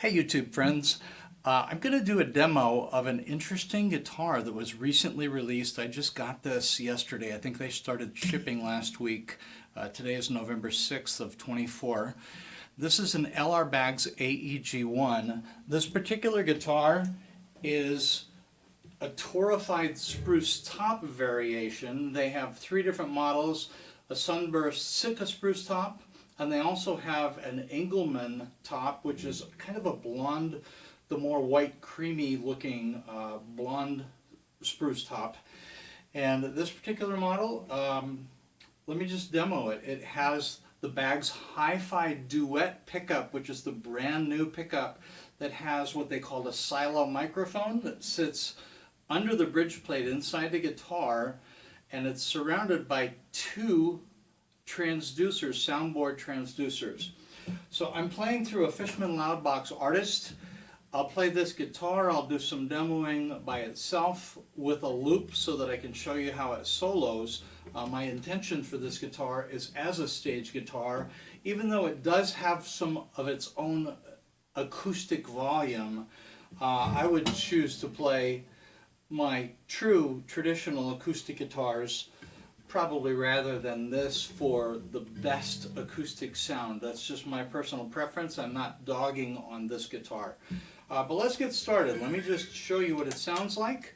Hey YouTube friends, I'm going to do a demo of an interesting guitar that was recently released. I just got this yesterday. I think they started shipping last week. Today is November 6th of 24. This is an LR Baggs AEG-1. This particular guitar is a torrefied spruce top variation. They have three different models, a Sunburst Sitka spruce top, and they also have an Engelmann top, which is kind of a blonde, the more white, creamy looking blonde spruce top. And this particular model, let me just demo it. It has the Baggs HiFi Duet pickup, which is the brand new pickup that has what they call a silo microphone that sits under the bridge plate inside the guitar, and it's surrounded by two transducers, soundboard transducers. So I'm playing through a Fishman Loudbox Artist. I'll play this guitar, I'll do some demoing by itself with a loop so that I can show you how it solos. My intention for this guitar is as a stage guitar, even though it does have some of its own acoustic volume. I would choose to play my true traditional acoustic guitars probably rather than this for the best acoustic sound. That's just my personal preference. I'm not dogging on this guitar. But let's get started. Let me just show you what it sounds like.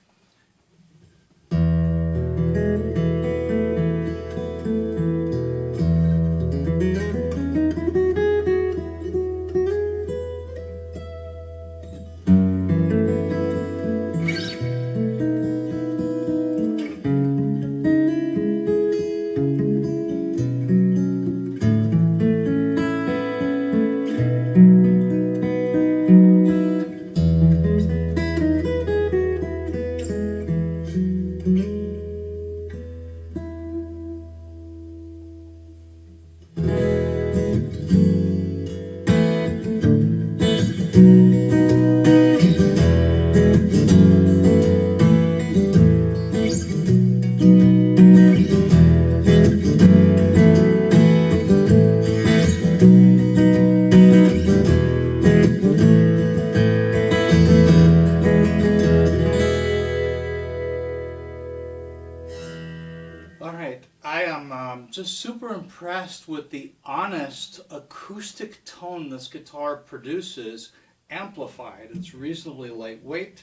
Alright, I am just super impressed with the honest acoustic tone this guitar produces, amplified. It's reasonably lightweight.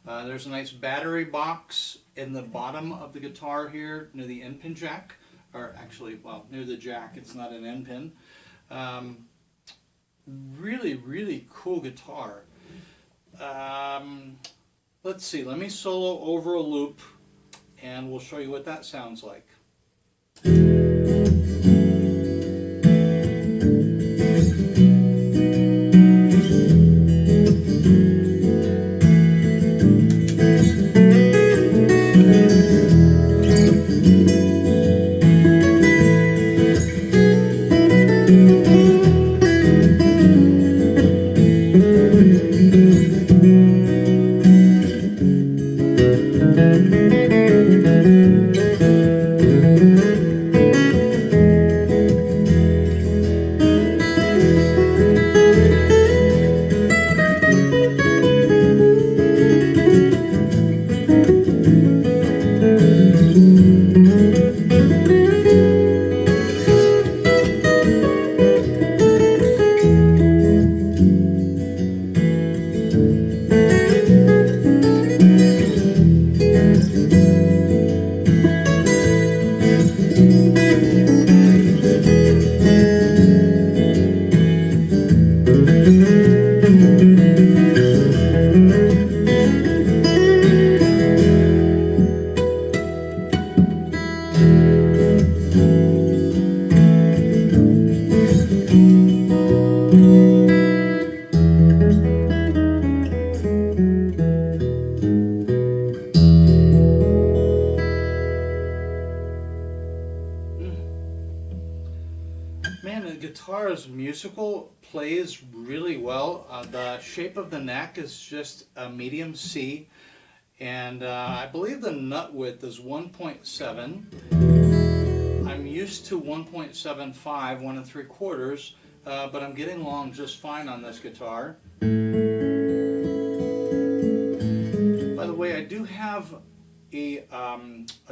There's a nice battery box in the bottom of the guitar here near the end pin jack, or actually, well, near the jack. It's not an end pin. Really cool guitar. Let's see, let me solo over a loop and we'll show you what that sounds like. Man, the guitar is musical, plays really well. The shape of the neck is just a medium C, and I believe the nut width is 1.7. I'm used to 1.75, 1 3/4, but I'm getting along just fine on this guitar. By the way, I do have a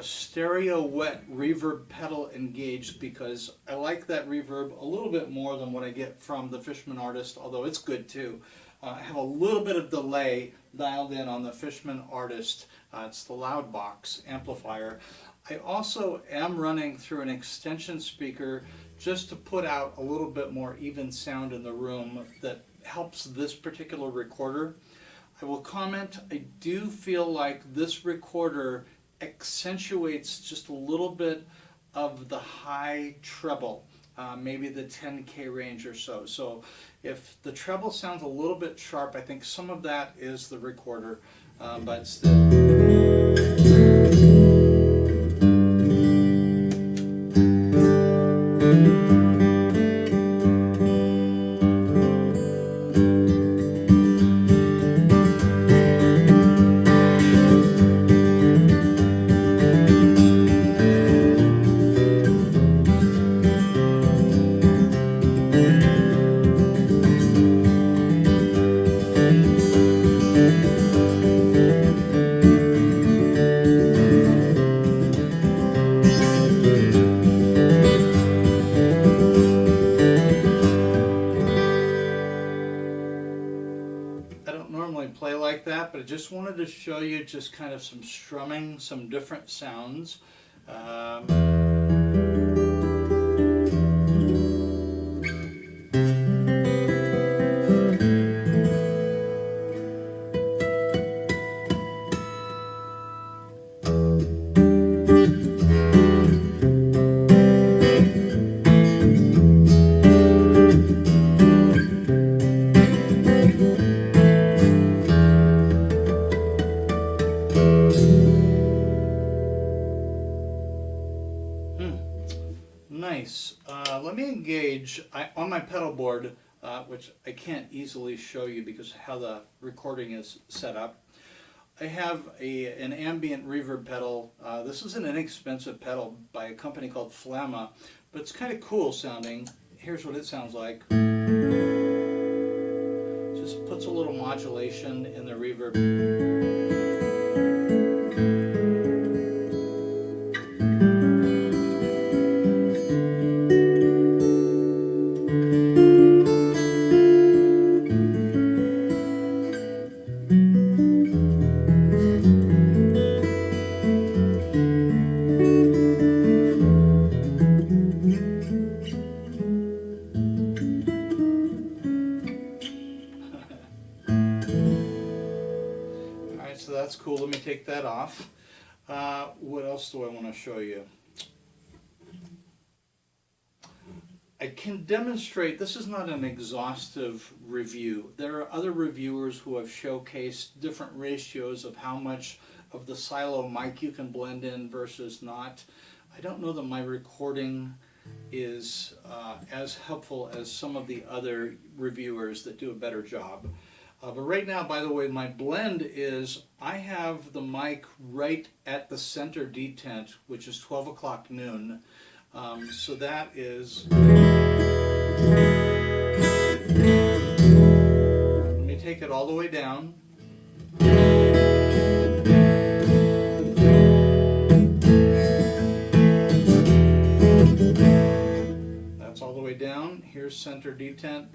stereo wet reverb pedal engaged because I like that reverb a little bit more than what I get from the Fishman Artist, although it's good too. I have a little bit of delay dialed in on the Fishman Artist. It's the Loudbox amplifier. I also am running through an extension speaker just to put out a little bit more even sound in the room that helps this particular recorder. I will comment, I do feel like this recorder accentuates just a little bit of the high treble, maybe the 10K range or so. So if the treble sounds a little bit sharp, I think some of that is the recorder, but still. Play like that, but I just wanted to show you just kind of some strumming, some different sounds. Nice. Let me engage on my pedal board, which I can't easily show you because of how the recording is set up. I have an ambient reverb pedal. This is an inexpensive pedal by a company called Flamma, but it's kind of cool sounding. Here's what it sounds like. Just puts a little modulation in the reverb. So that's cool. Let me take that off. What else do I want to show you? I can demonstrate, this is not an exhaustive review. There are other reviewers who have showcased different ratios of how much of the silo mic you can blend in versus not. I don't know that my recording is as helpful as some of the other reviewers that do a better job. But right now, by the way, my blend is, I have the mic right at the center detent, which is 12 o'clock noon. So that is, let me take it all the way down. That's all the way down. Here's center detent.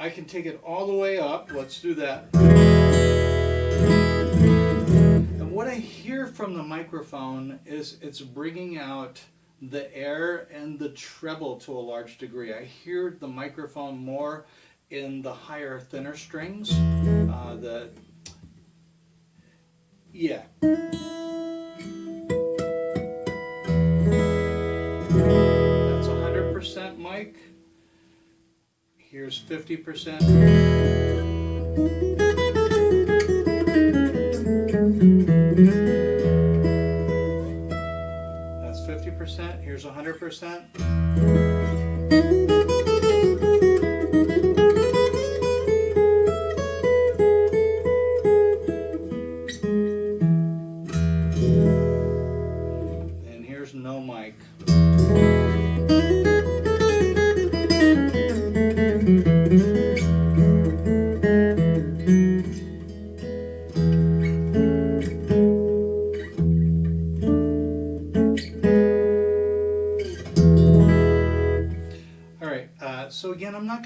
I can take it all the way up. Let's do that. And what I hear from the microphone is it's bringing out the air and the treble to a large degree. I hear the microphone more in the higher, thinner strings. Yeah. That's 100% mic. Here's 50%. That's 50%. Here's 100%.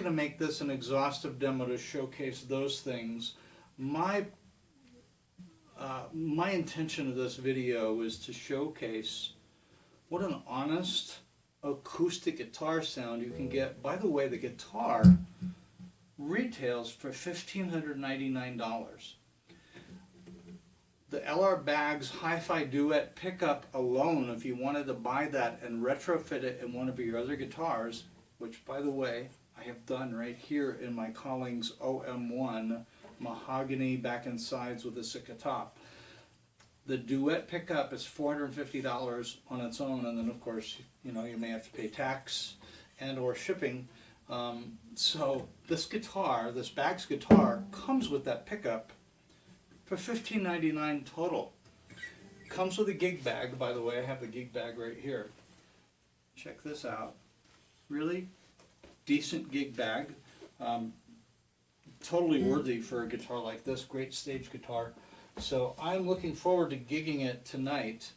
going to make this an exhaustive demo to showcase those things. My intention of this video is to showcase what an honest acoustic guitar sound you can get. By the way, the guitar retails for $1,599. The LR Baggs HiFi Duet pickup alone, if you wanted to buy that and retrofit it in one of your other guitars, which by the way I have done right here in my Collings OM1 mahogany back and sides with a Sitka top. The Duet pickup is $450 on its own, and then of course, you know, you may have to pay tax and or shipping. So this guitar, this Baggs guitar, comes with that pickup for $15.99 total. Comes with a gig bag, by the way. I have the gig bag right here. Check this out. Really decent gig bag. Totally worthy for a guitar like this. Great stage guitar. So I'm looking forward to gigging it tonight.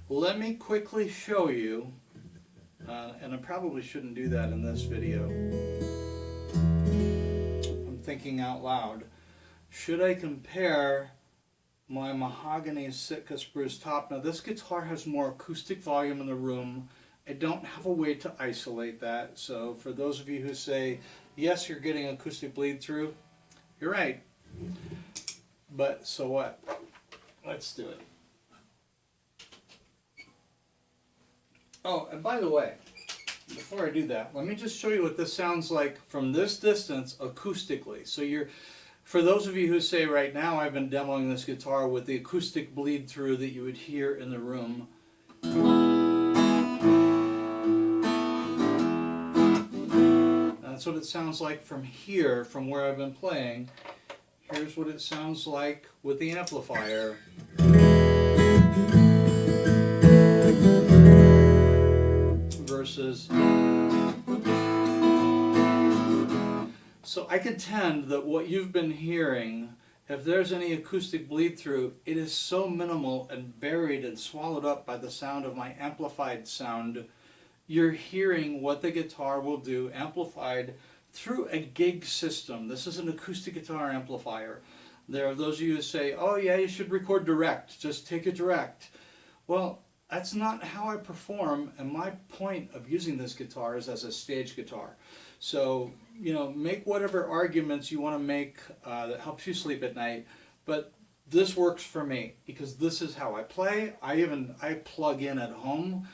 Let me quickly show you, and I probably shouldn't do that in this video. I'm thinking out loud. Should I compare my mahogany Sitka spruce top? Now this guitar has more acoustic volume in the room. I don't have a way to isolate that. So for those of you who say, yes, you're getting acoustic bleed through, you're right. But so what? Let's do it. Oh, and by the way, before I do that, let me just show you what this sounds like from this distance acoustically. So for those of you who say right now, I've been demoing this guitar with the acoustic bleed through that you would hear in the room. That's what it sounds like from here, from where I've been playing. Here's what it sounds like with the amplifier. Versus. So I contend that what you've been hearing, if there's any acoustic bleed through, it is so minimal and buried and swallowed up by the sound of my amplified sound. You're hearing what the guitar will do amplified through a gig system. This is an acoustic guitar amplifier. There are those of you who say, oh yeah, you should record direct, just take it direct. Well, that's not how I perform, and my point of using this guitar is as a stage guitar. So, you know, make whatever arguments you want to make that helps you sleep at night, but this works for me because this is how I play. I plug in at home,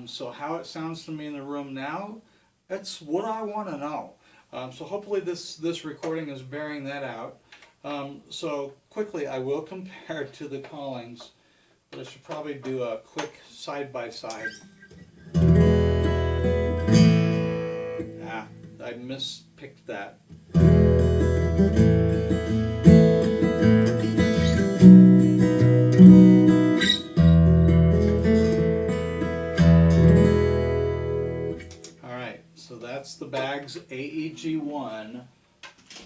so how it sounds to me in the room now, that's what I want to know. So hopefully this recording is bearing that out. So quickly, I will compare to the Collings, but I should probably do a quick side-by-side. I mispicked that. Alright, so that's the Baggs AEG-1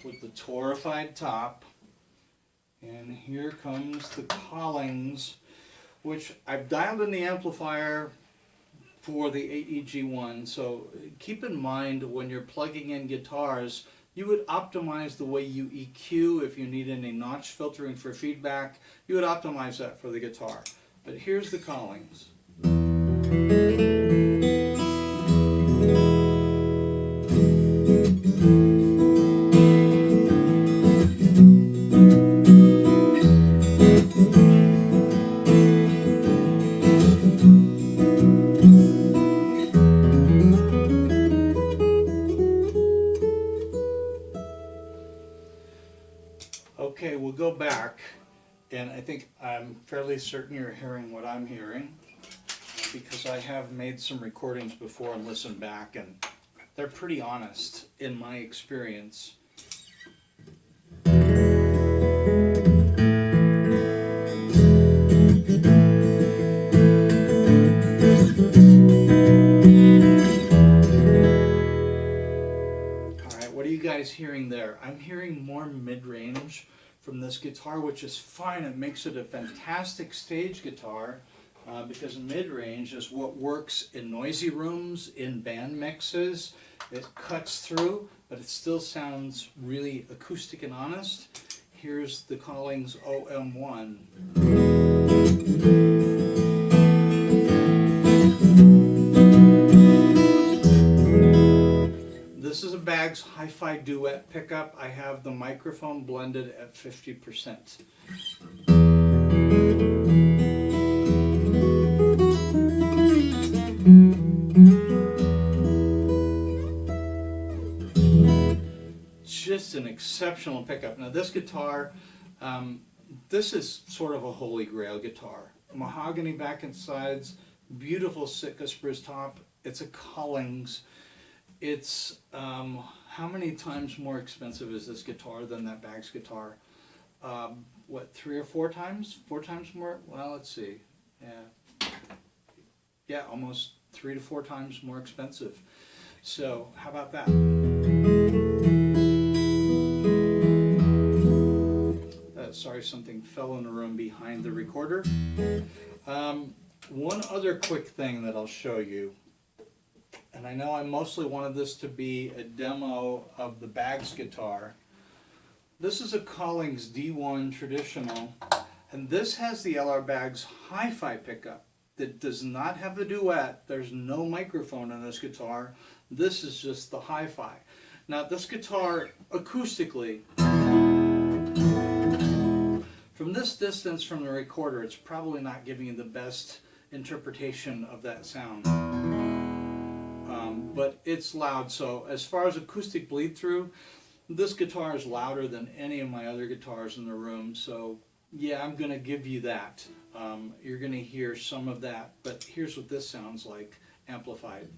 with the torified top. And here comes the Collings, which I've dialed in the amplifier for the AEG-1. So keep in mind when you're plugging in guitars, you would optimize the way you EQ. If you need any notch filtering for feedback, you would optimize that for the guitar. But here's the Collings. Okay, we'll go back, and I think I'm fairly certain you're hearing what I'm hearing because I have made some recordings before and listened back, and they're pretty honest in my experience. Alright, what are you guys hearing there? I'm hearing more mid-range from this guitar, which is fine. It makes it a fantastic stage guitar. because mid-range is what works in noisy rooms, in band mixes. It cuts through, but it still sounds really acoustic and honest. Here's the Collings OM1. This is a Baggs HiFi Duet pickup. I have the microphone blended at 50%. Just an exceptional pickup. Now this guitar, this is sort of a holy grail guitar. Mahogany back and sides, beautiful Sitka spruce top. It's a Collings. It's, how many times more expensive is this guitar than that Baggs guitar? What, 3 or 4 times? 4 times more? Well, let's see. Yeah, almost 3 to 4 times more expensive. So, how about that? Sorry, something fell in the room behind the recorder. One other quick thing that I'll show you. And I know I mostly wanted this to be a demo of the Baggs guitar. This is a Collings D1 traditional, and this has the LR Baggs HiFi pickup that does not have the duet. There's no microphone on this guitar. This is just the HiFi. Now this guitar, acoustically, from this distance from the recorder, it's probably not giving you the best interpretation of that sound. But it's loud, so as far as acoustic bleed through, this guitar is louder than any of my other guitars in the room, so yeah, I'm going to give you that. You're going to hear some of that, but here's what this sounds like amplified.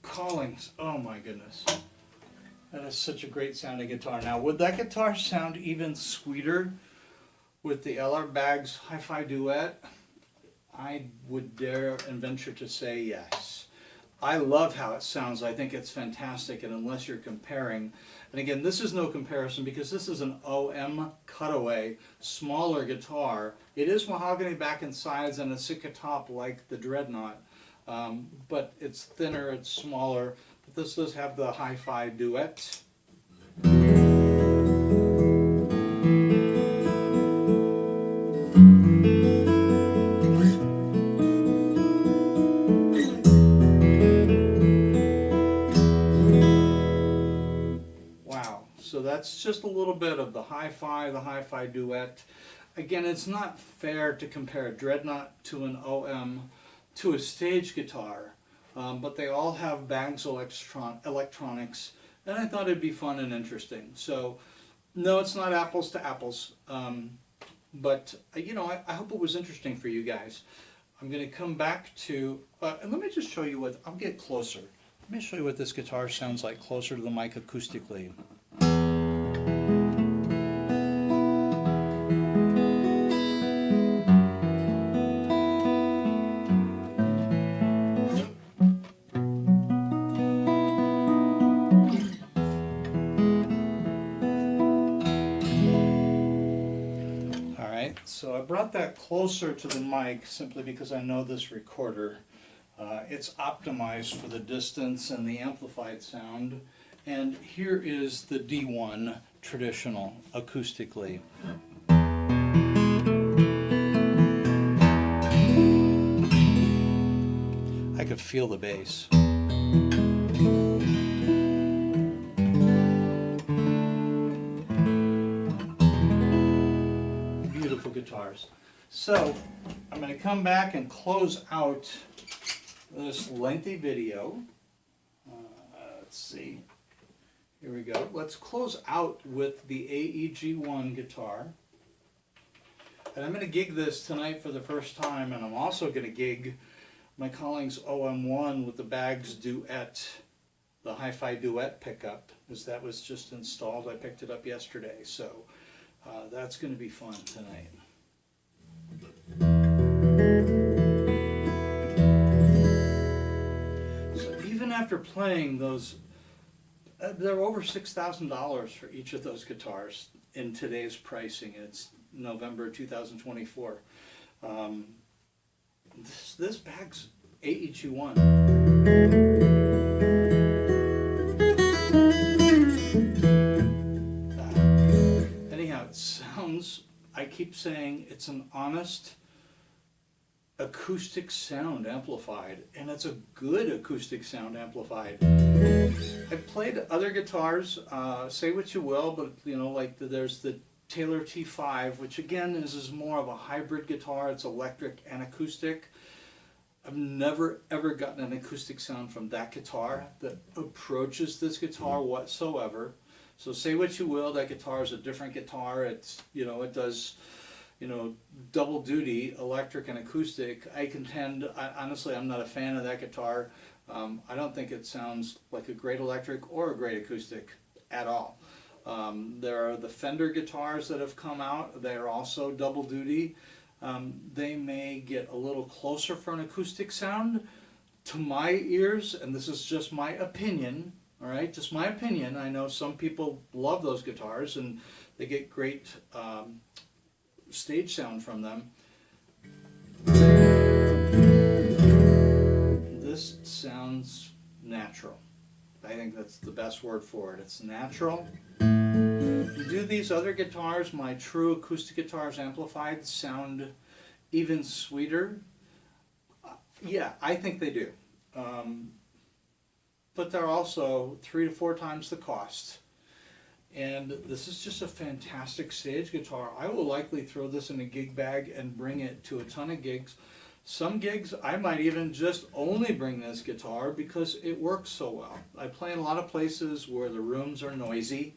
Collings, oh my goodness, that is such a great sounding guitar. Now, would that guitar sound even sweeter with the LR Baggs HiFi Duet? I would dare and venture to say yes. I love how it sounds. I think it's fantastic, and unless you're comparing, and again, this is no comparison because this is an OM cutaway, smaller guitar. It is mahogany back and sides and a Sitka top like the Dreadnought. But it's thinner, it's smaller, but this does have the HiFi Duet. Wow, so that's just a little bit of the HiFi Duet. Again, it's not fair to compare a Dreadnought to an OM to a stage guitar, but they all have Baggs electronics, and I thought it'd be fun and interesting. So, no, it's not apples to apples, but you know, I hope it was interesting for you guys. I'm going to come back to, and let me just show you what, I'll get closer. Let me show you what this guitar sounds like closer to the mic acoustically. So I brought that closer to the mic simply because I know this recorder. It's optimized for the distance and the amplified sound. And here is the D1 traditional acoustically. I could feel the bass. Guitars. So I'm going to come back and close out this lengthy video. Let's see. Here we go. Let's close out with the AEG-1 guitar. And I'm going to gig this tonight for the first time, and I'm also going to gig my Collings OM1 with the Baggs Duet the HiFi Duet pickup, because that was just installed. I picked it up yesterday, so that's going to be fun tonight. So even after playing those, they're over $6,000 for each of those guitars in today's pricing. It's November 2024. This bag's AEG-1. Anyhow, it sounds, I keep saying it's an honest acoustic sound amplified, and it's a good acoustic sound amplified. I've played other guitars, say what you will, but you know, like there's the Taylor T5, which again is more of a hybrid guitar. It's electric and acoustic. I've never ever gotten an acoustic sound from that guitar that approaches this guitar whatsoever. So say what you will, that guitar is a different guitar. It's, you know, it does, you know, double duty, electric and acoustic. I contend, honestly, I'm not a fan of that guitar. I don't think it sounds like a great electric or a great acoustic at all. There are the Fender guitars that have come out. They are also double duty. They may get a little closer for an acoustic sound to my ears, and this is just my opinion, all right? Just my opinion. I know some people love those guitars and they get great stage sound from them. This sounds natural. I think that's the best word for it. It's natural. Do these other guitars, my true acoustic guitars amplified, sound even sweeter? Yeah, I think they do. But they're also 3 to 4 times the cost. And this is just a fantastic stage guitar. I will likely throw this in a gig bag and bring it to a ton of gigs. Some gigs, I might even just only bring this guitar because it works so well. I play in a lot of places where the rooms are noisy.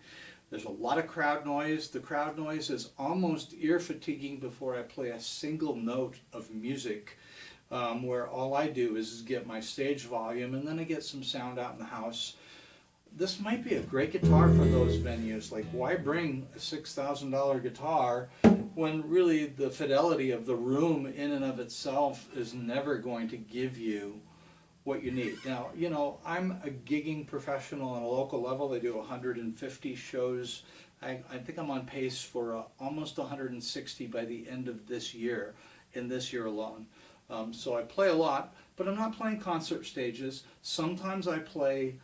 There's a lot of crowd noise. The crowd noise is almost ear fatiguing before I play a single note of music, where all I do is get my stage volume and then I get some sound out in the house. This might be a great guitar for those venues. Like, why bring a $6,000 guitar when really the fidelity of the room in and of itself is never going to give you what you need? Now, you know, I'm a gigging professional on a local level. I do 150 shows. I think I'm on pace for almost 160 by the end of this year, in this year alone. So I play a lot, but I'm not playing concert stages. Sometimes I play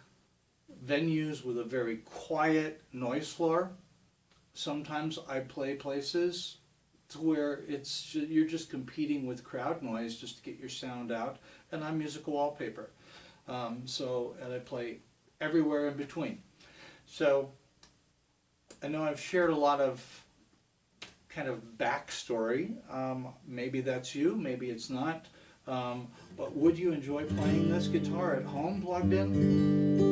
venues with a very quiet noise floor. Sometimes I play places to where you're just competing with crowd noise just to get your sound out, and I'm musical wallpaper. And I play everywhere in between. So I know I've shared a lot of kind of backstory. Maybe that's you, maybe it's not. But would you enjoy playing this guitar at home plugged in?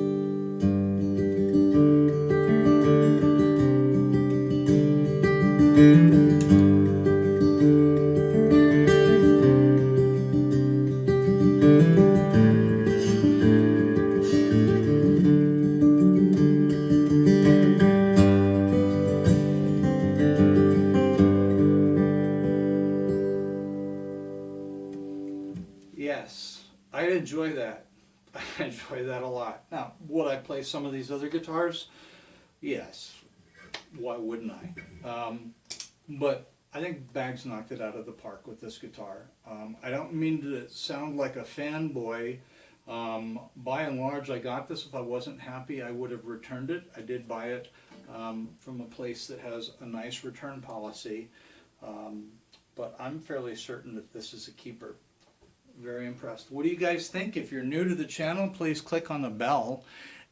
Yes, I enjoy that. I enjoy that a lot. Now, would I play some of these other guitars? Yes. Why wouldn't I? But I think Baggs knocked it out of the park with this guitar. I don't mean to sound like a fanboy. By and large, I got this. If I wasn't happy, I would have returned it. I did buy it from a place that has a nice return policy. But I'm fairly certain that this is a keeper. Very impressed. What do you guys think? If you're new to the channel, please click on the bell,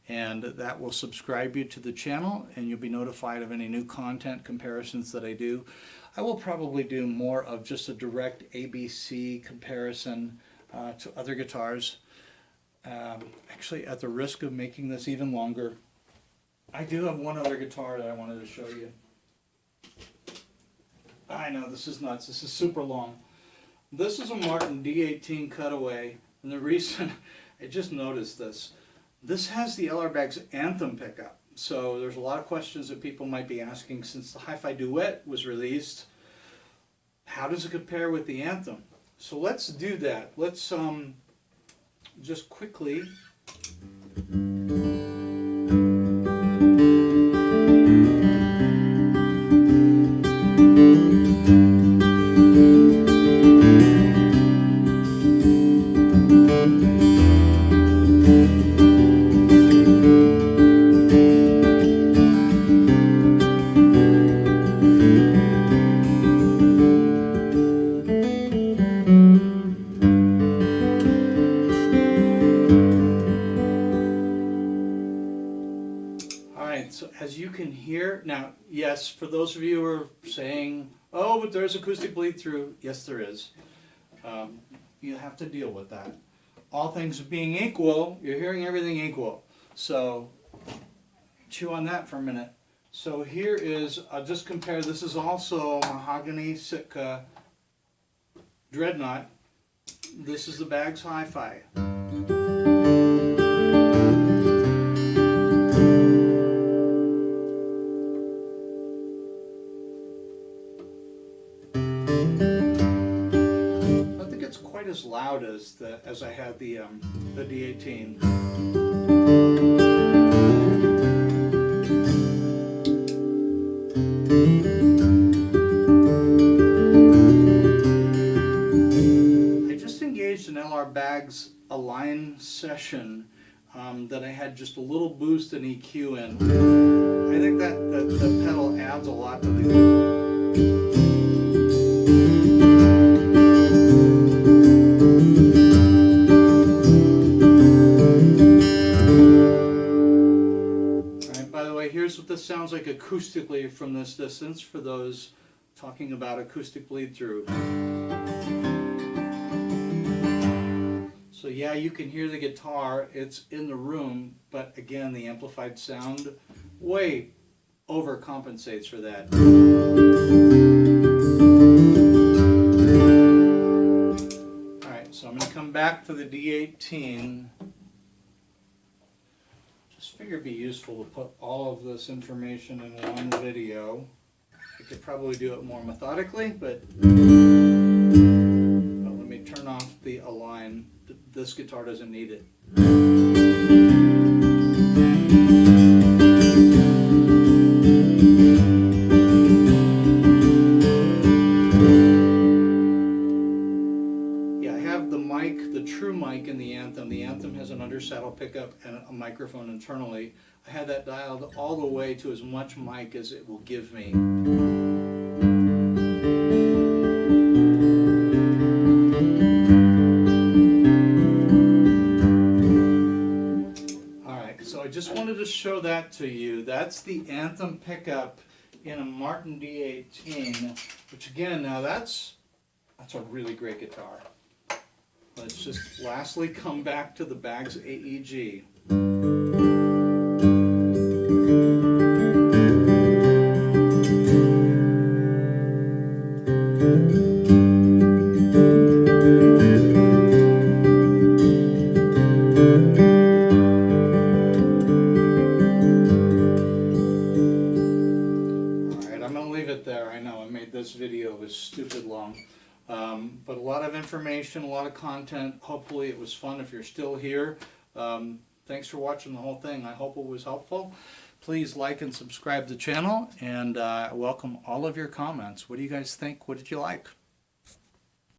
and that will subscribe you to the channel, and you'll be notified of any new content comparisons that I do. I will probably do more of just a direct ABC comparison to other guitars. Actually, at the risk of making this even longer, I do have one other guitar that I wanted to show you. I know, this is nuts. This is super long. This is a Martin D18 cutaway, and the reason, I just noticed this, This has the LR Bag's Anthem pickup. So there's a lot of questions that people might be asking since the HiFi Duet was released. How does it compare with the Anthem? So let's do that. Let's just quickly so as you can hear, now, yes, for those of you who are saying, oh, but there's acoustic bleed through, yes, there is. You have to deal with that. All things being equal, you're hearing everything equal. So chew on that for a minute. So here is, I'll just compare, this is also Mahogany Sitka Dreadnought. This is the Bag's HiFi. As loud as I had the D18. I just engaged an LR Bag's Align session that I had just a little boost in EQ in. I think that the pedal adds a lot to the Here's what this sounds like acoustically from this distance for those talking about acoustic bleed through. So yeah, you can hear the guitar, it's in the room, but again, the amplified sound way overcompensates for that. Alright, so I'm going to come back to the D18. Figure it'd be useful to put all of this information in one video. I could probably do it more methodically, but let me turn off the Align. This guitar doesn't need it. The true mic in the Anthem. The Anthem has an undersaddle pickup and a microphone internally. I had that dialed all the way to as much mic as it will give me. Alright, so I just wanted to show that to you. That's the Anthem pickup in a Martin D18, which again, now that's a really great guitar. Let's just lastly come back to the Bag's AEG. Alright, I'm going to leave it there. I know I made this video, it was stupid long. But a lot of information, a lot of content. Hopefully it was fun if you're still here. Thanks for watching the whole thing. I hope it was helpful. Please like and subscribe to the channel, and welcome all of your comments. What do you guys think? What did you like?